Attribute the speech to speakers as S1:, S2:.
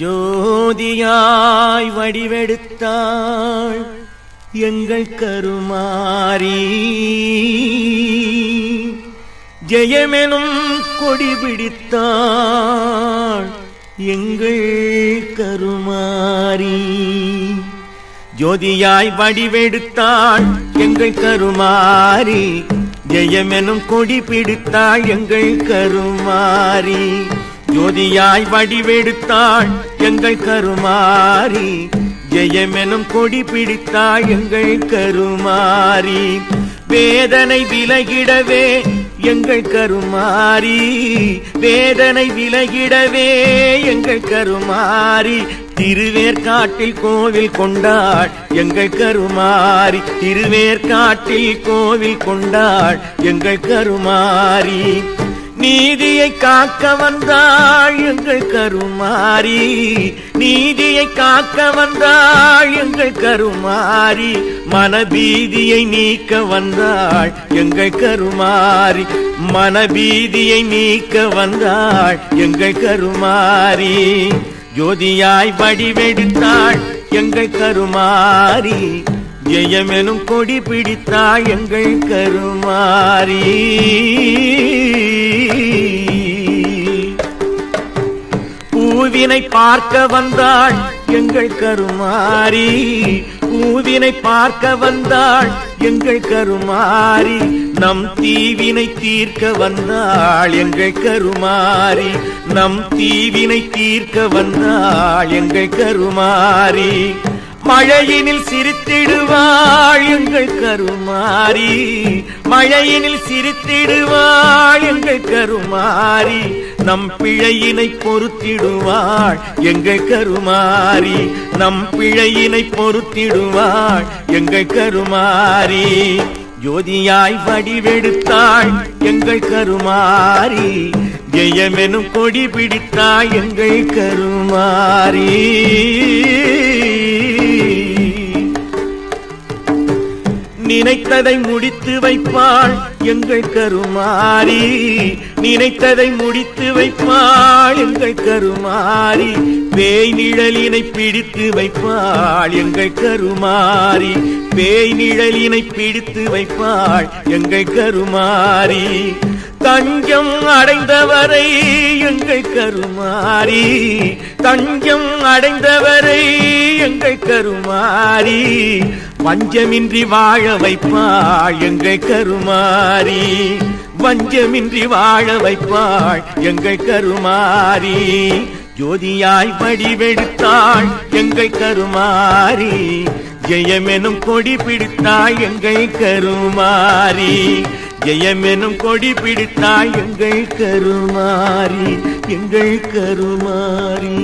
S1: ஜோதியாய் வடிவெடுத்தாள் எங்கள் கருமாரி, ஜெயமெனும் கொடி பிடித்தாள் எங்கள் கருமாரி. ஜோதியாய் வடிவெடுத்தாள் எங்கள் கருமாரி, ஜெயமெனும் கொடி பிடித்தாள் எங்கள் கருமாரி. ஜோதியாய் வடிவெடுத்தாள் எங்கள் கருமாரி, ஜெயமெனும் கொடி பிடித்தாள் எங்கள் கருமாரி. வேதனை விலகிடவே எங்கள் கருமாரி, வேதனை விலகிடவே எங்கள் கருமாரி. திருவேற்காட்டில் கோவில் கொண்டாள் எங்கள் கருமாரி, திருவேற்காட்டில் கோவில் கொண்டாள் எங்கள் கருமாரி. நீதியை காக்க வந்தாள் எங்கள் கருமாரி, நீதியை காக்க வந்தாள் எங்கள் கருமாரி. மனபீதியை நீக்க வந்தாள் எங்கள் கருமாரி, மனபீதியை நீக்க வந்தாள் எங்கள் கருமாரி. ஜோதியாய் வடிவெடுத்தாள் எங்கள் கருமாரி, ஜெயமெனும் கொடி பிடித்தாள் எங்கள் கருமாரி. பூவினை பார்க்க வந்தாள் எங்கள் கருமாரி, பூவினை பார்க்க வந்தாள் எங்கள் கருமாரி. நம் தீவினை தீர்க்க வந்தாள் எங்கள் கருமாரி, நம் தீவினை தீர்க்க வந்தாள் எங்கள் கருமாரி. மழையினில் சிரித்திடுவாள் எங்கள் கருமாரி, மழையினில் சிரித்திடுவாள் எங்கள் கருமாரி. நம் பிழையினை பொறுத்திடுவாள் எங்கள் கருமாரி, நம் பிழையினை பொறுத்திடுவாள் எங்கள் கருமாரி. ஜோதியாய் வடிவெடுத்தாள் எங்கள் கருமாரி, ஜெயமெனும் கொடி பிடித்தாள் எங்கள் கருமாரி. நினைத்ததை முடித்து வைப்பாள் எங்கள் கருமாரி, நினைத்ததை முடித்து வைப்பாள் எங்கள் கருமாரி. பேய் நிழலினை பிடித்து வைப்பாள் எங்கள் கருமாரி, பேய் நிழலினை பிடித்து வைப்பாள் எங்கள் கருமாரி. தஞ்சம் அடைந்தவரை எங்கள் கருமாரி, தஞ்சம் அடைந்தவரை எங்கள் கருமாரி. வஞ்சமின்றி வாழ வைப்பாள் எங்கள் கருமாரி, வஞ்சமின்றி வாழ வைப்பாள் எங்கள் கருமாரி. ஜோதியாய் வடிவெடுத்தாள் எங்கள் கருமாரி, ஜெயமெனும் கொடி பிடித்தாள் எங்கள் கருமாரி, ஜெயமெனும் கொடி பிடித்தாள் எங்கள் கருமாரி, எங்கள் கருமாரி.